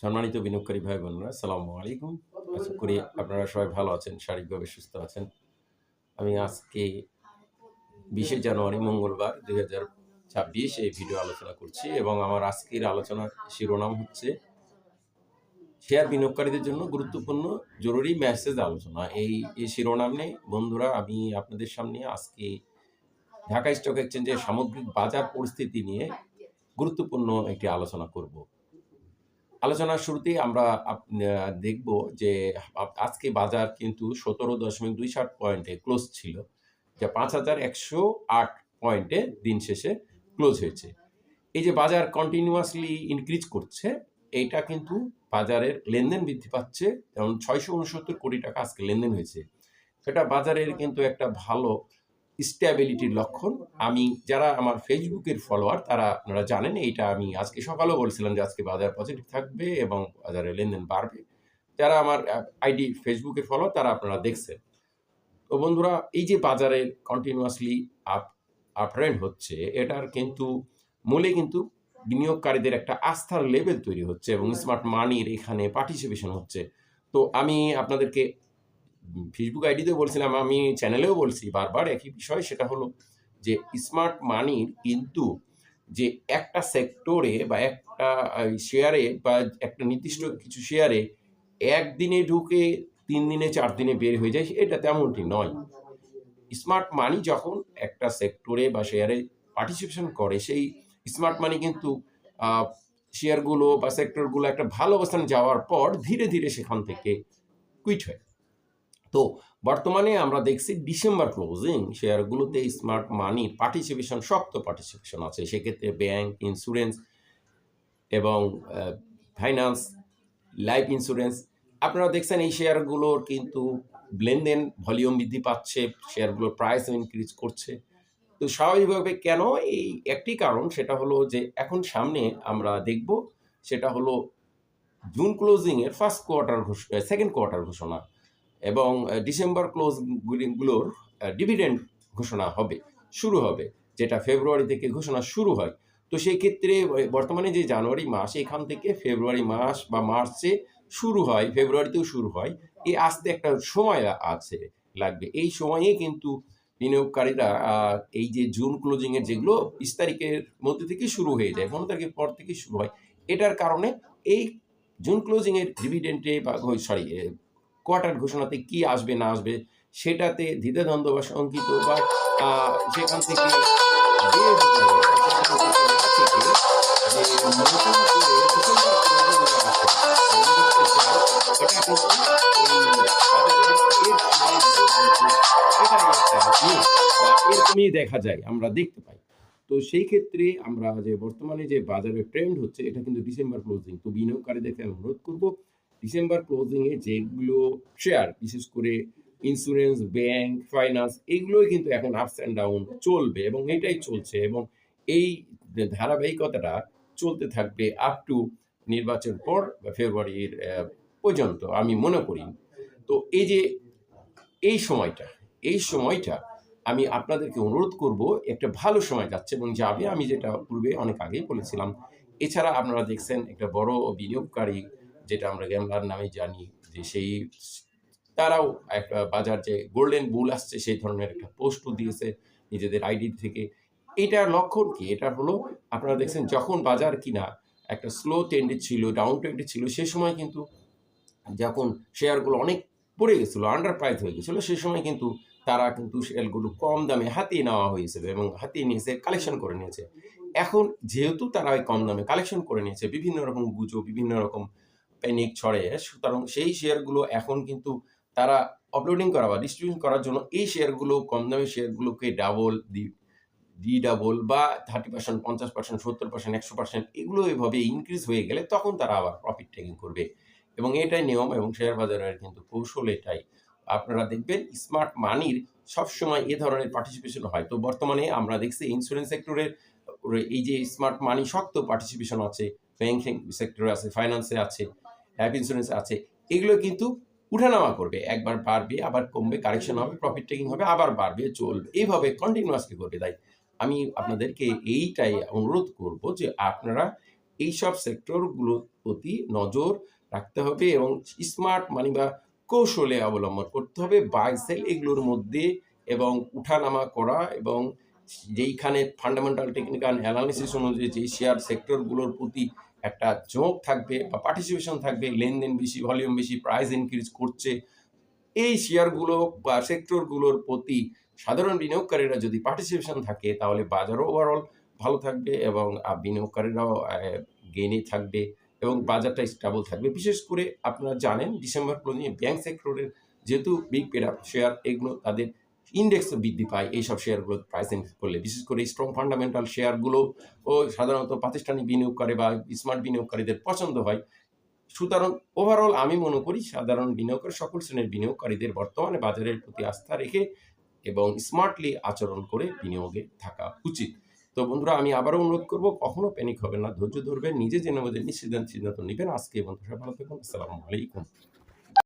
সম্মানিত বিনিয়োগকারী ভাই বোনেরা, আসসালামু আলাইকুম। আশা করি আপনারা সবাই ভালো আছেন, শারীরিকভাবে সুস্থ আছেন। আমি আজকে 20শে জানুয়ারি মঙ্গলবার 2026 এই ভিডিও আলোচনা করছি এবং আমার আজকের আলোচনার শিরোনাম হচ্ছে শেয়ার বিনিয়োগকারীদের জন্য গুরুত্বপূর্ণ জরুরি মেসেজ আলোচনা। এই শিরোনামে বন্ধুরা আমি আপনাদের সামনে আজকে ঢাকা স্টক এক্সচেঞ্জের সামগ্রিক বাজার পরিস্থিতি নিয়ে গুরুত্বপূর্ণ একটি আলোচনা করব। আলোচনার শুরুতেই আমরা দেখব যে আজকে বাজার কিন্তু 17.27 পয়েন্টে ক্লোজ ছিল, যা 5,108 পয়েন্টে দিন শেষে ক্লোজ হয়েছে। এই যে বাজার কন্টিনিউয়াসলি ইনক্রিজ করছে, এইটা কিন্তু বাজারের লেনদেন বৃদ্ধি পাচ্ছে। যেমন 669 কোটি টাকা আজকে লেনদেন হয়েছে। সেটা বাজারের কিন্তু একটা ভালো স্ট্যাবিলিটির লক্ষণ। আমি যারা আমার ফেসবুকের ফলোয়ার তারা আপনারা জানেন, এইটা আমি আজকে সকালেও বলছিলাম যে আজকে বাজার পজিটিভ থাকবে এবং বাজারে লেনদেন বাড়বে। যারা আমার আইডি ফেসবুকের ফলোয়ার তারা আপনারা দেখছেন। তো বন্ধুরা, এই যে বাজারের কন্টিনিউয়াসলি আপ ট্রেন্ড হচ্ছে, এটার কিন্তু মূলে কিন্তু বিনিয়োগকারীদের একটা আস্থার লেভেল তৈরি হচ্ছে এবং স্মার্ট মানির এখানে পার্টিসিপেশন হচ্ছে। তো আমি আপনাদেরকে ফেসবুক আইডিতে বলছিলাম, আমি চ্যানেলেও বলছি বারবার একই বিষয়, সেটা হলো যে স্মার্ট মানির কিন্তু যে একটা সেক্টরে বা একটা শেয়ারে বা একটা নির্দিষ্ট কিছু শেয়ারে একদিনে ঢুকে 3 দিনে 4 দিনে বের হয়ে যায়, এটা তেমনটি নয়। স্মার্ট মানি যখন একটা সেক্টরে বা শেয়ারে পার্টিসিপেশন করে, সেই স্মার্ট মানি কিন্তু শেয়ারগুলো বা সেক্টরগুলো একটা ভালো অবস্থানে যাওয়ার পর ধীরে ধীরে সেখান থেকে কুইট হয়। তো বর্তমানে আমরা দেখছি ডিসেম্বর ক্লোজিং শেয়ারগুলোতে স্মার্ট মানির পার্টিসিপেশন, শক্ত পার্টিসিপেশন আছে। সেক্ষেত্রে ব্যাংক, ইন্স্যুরেন্স এবং ফাইন্যান্স, লাইফ ইন্স্যুরেন্স, আপনারা দেখছেন এই শেয়ারগুলোর কিন্তু লেনদেন ভলিউম বৃদ্ধি পাচ্ছে, শেয়ারগুলোর প্রাইসও ইনক্রিজ করছে। তো স্বাভাবিকভাবে কেন? এই একটি কারণ, সেটা হলো যে এখন সামনে আমরা দেখব, সেটা হলো জুন ক্লোজিংয়ের সেকেন্ড কোয়ার্টার ঘোষণা এবং ডিসেম্বর ক্লোজগুলোর ডিভিডেন্ড ঘোষণা শুরু হবে, যেটা ফেব্রুয়ারি থেকে ঘোষণা শুরু হয়। তো সেই ক্ষেত্রে বর্তমানে যে জানুয়ারি মাস, এখান থেকে ফেব্রুয়ারি মাস বা মার্চে শুরু হয়, ফেব্রুয়ারিতেও শুরু হয়, এই আসতে একটা সময় লাগবে। এই সময়ে কিন্তু বিনিয়োগকারীরা এই যে জুন ক্লোজিংয়ের যেগুলো 20 তারিখের মধ্যে থেকে শুরু হয়ে যায়, 15 তারিখের পর থেকে শুরু হয়, এটার কারণে এই জুন ক্লোজিংয়ের ডিভিডেন্টে বা কোয়ার্টার ঘোষণাতে কি আসবে না আসবে সেটাতে দ্বিধাদ্বন্দ্ব বা শঙ্কিত বা সেখান থেকে বের হয়ে সেখান থেকে না থেকে যে নতুন করে ডিসেম্বর ক্লোজিং আসে আমি দেখতে চাই, এটা কিন্তু এই বাজারের এটাই একটা নিউজ বা এরকমই দেখা যায়, আমরা দেখতে পাই। তো সেই ক্ষেত্রে আমরা যে বর্তমানে যে বাজারে ট্রেন্ড হচ্ছে, এটা কিন্তু ডিসেম্বর ক্লোজিং। তো বিনিয়োগকারীদেরকে আমি অনুরোধ করব, ডিসেম্বর ক্লোজিংয়ে যেগুলো শেয়ার, বিশেষ করে ইন্স্যুরেন্স, ব্যাংক, ফাইন্যান্স, এগুলোই কিন্তু এখন আপস অ্যান্ড ডাউন চলবে এবং এটাই চলছে এবং এই ধারাবাহিকতাটা চলতে থাকবে আপ টু নির্বাচন পর বা ফেব্রুয়ারির পর্যন্ত আমি মনে করি। তো এই যে এই সময়টা আমি আপনাদেরকে অনুরোধ করব, একটা ভালো সময় যাচ্ছে এবং যাবে, আমি যেটা পূর্বে অনেক আগেই বলেছিলাম। এছাড়া আপনারা দেখছেন একটা বড় বিনিয়োগকারী, যেটা আমরা গ্যামলার নামে জানি, যে তারাও একটা বাজার যে গোল্ডেন বুল আসছে সেই ধরনের একটা পোস্টও দিয়েছে নিজেদের আইডি থেকে। এটার লক্ষণ কি? এটা হলো, আপনারা দেখছেন যখন বাজার কিনা একটা স্লো ট্রেন্ডে ছিল, ডাউন ট্রেন্ডে ছিল, সে সময় কিন্তু যখন শেয়ারগুলো অনেক পড়ে গেছিল, আন্ডার প্রাইস হয়ে গেছিল, সেই সময় কিন্তু তারা কিন্তু শেয়ারগুলো কম দামে হাতিয়ে নেওয়া হয়েছিল এবং হাতিয়ে নিয়েছে, কালেকশন করে নিয়েছে। এখন যেহেতু তারা ওই কম দামে কালেকশন করে নিয়েছে, বিভিন্ন রকম গুজব, বিভিন্ন রকম প্যানিক ছড়ে, সুতরাং সেই শেয়ারগুলো এখন কিন্তু তারা অপলোডিং করা বা ডিস্ট্রিবিউশন করার জন্য এই শেয়ারগুলো, কম দামের শেয়ারগুলোকে ডাবল বা 30%, 50%, 70%, 100% এগুলো এভাবে ইনক্রিজ হয়ে গেলে তখন তারা আবার প্রফিট টেকিং করবে এবং এটাই নিয়ম এবং শেয়ার বাজারের কিন্তু কৌশল এটাই। আপনারা দেখবেন স্মার্ট মানির সবসময় এ ধরনের পার্টিসিপেশন হয়। তো বর্তমানে আমরা দেখছি ইন্স্যুরেন্স সেক্টরের এই যে স্মার্ট মানি শক্ত পার্টিসিপেশন আছে, ব্যাংকিং সেক্টরে আছে, ফাইন্যান্সে আছে, লাইফ ইন্স্যুরেন্সে আছে, এগুলো কিন্তু উঠানামা করবে, একবার বাড়বে আবার কমবে, কারেকশন হবে, প্রফিট টেকিং হবে, আবার বাড়বে, চলবে, এইভাবে কন্টিনিউয়াসলি করবে। তাই আমি আপনাদেরকে এইটাই অনুরোধ করব যে আপনারা এইসব সেক্টরগুলোর প্রতি নজর রাখতে হবে এবং স্মার্ট মানি বা কৌশলে অবলম্বন করতে হবে। বাই সেল এগুলোর মধ্যে এবং উঠানামা করা এবং যেইখানে ফান্ডামেন্টাল টেকনিক্যাল অ্যানালিসিস অনুযায়ী যে শেয়ার সেক্টরগুলোর প্রতি একটা ঝোঁক থাকবে বা পার্টিসিপেশন থাকবে, লেনদেন বেশি, ভলিউম বেশি, প্রাইস ইনক্রিজ করছে, এই শেয়ারগুলো বা সেক্টরগুলোর প্রতি সাধারণ বিনিয়োগকারীরা যদি পার্টিসিপেশন থাকে তাহলে বাজারও ওভারঅল ভালো থাকবে এবং বিনিয়োগকারীরাও গেইনে থাকবে এবং বাজারটা স্টেবল থাকবে। বিশেষ করে আপনারা জানেন ডিসেম্বর ক্লোজিংয়ে ব্যাংক সেক্টরের যেহেতু বিগ পেড আপ শেয়ার, এগুলো তাদের ইন্ডেক্সও বৃদ্ধি পায় এইসব শেয়ারগুলো প্রাইস ইনক্রিজ করলে। বিশেষ করে স্ট্রং ফান্ডামেন্টাল শেয়ারগুলো ও সাধারণত প্রাতিষ্ঠানিক বিনিয়োগকারী বা স্মার্ট বিনিয়োগকারীদের পছন্দ হয়। সুতরাং ওভারঅল আমি মনে করি সাধারণ বিনিয়োগের সকল শ্রেণীর বিনিয়োগকারীদের বর্তমানে বাজারের প্রতি আস্থা রেখে এবং স্মার্টলি আচরণ করে বিনিয়োগে থাকা উচিত। তো বন্ধুরা, আমি আবারও অনুরোধ করব, কখনো প্যানিক হবেন না, ধৈর্য ধরবেন, নিজে জেনে বুঝে সিদ্ধান্ত নিবেন। আজকে বন্ধুরা ভালো থাকুন। আসসালামু আলাইকুম।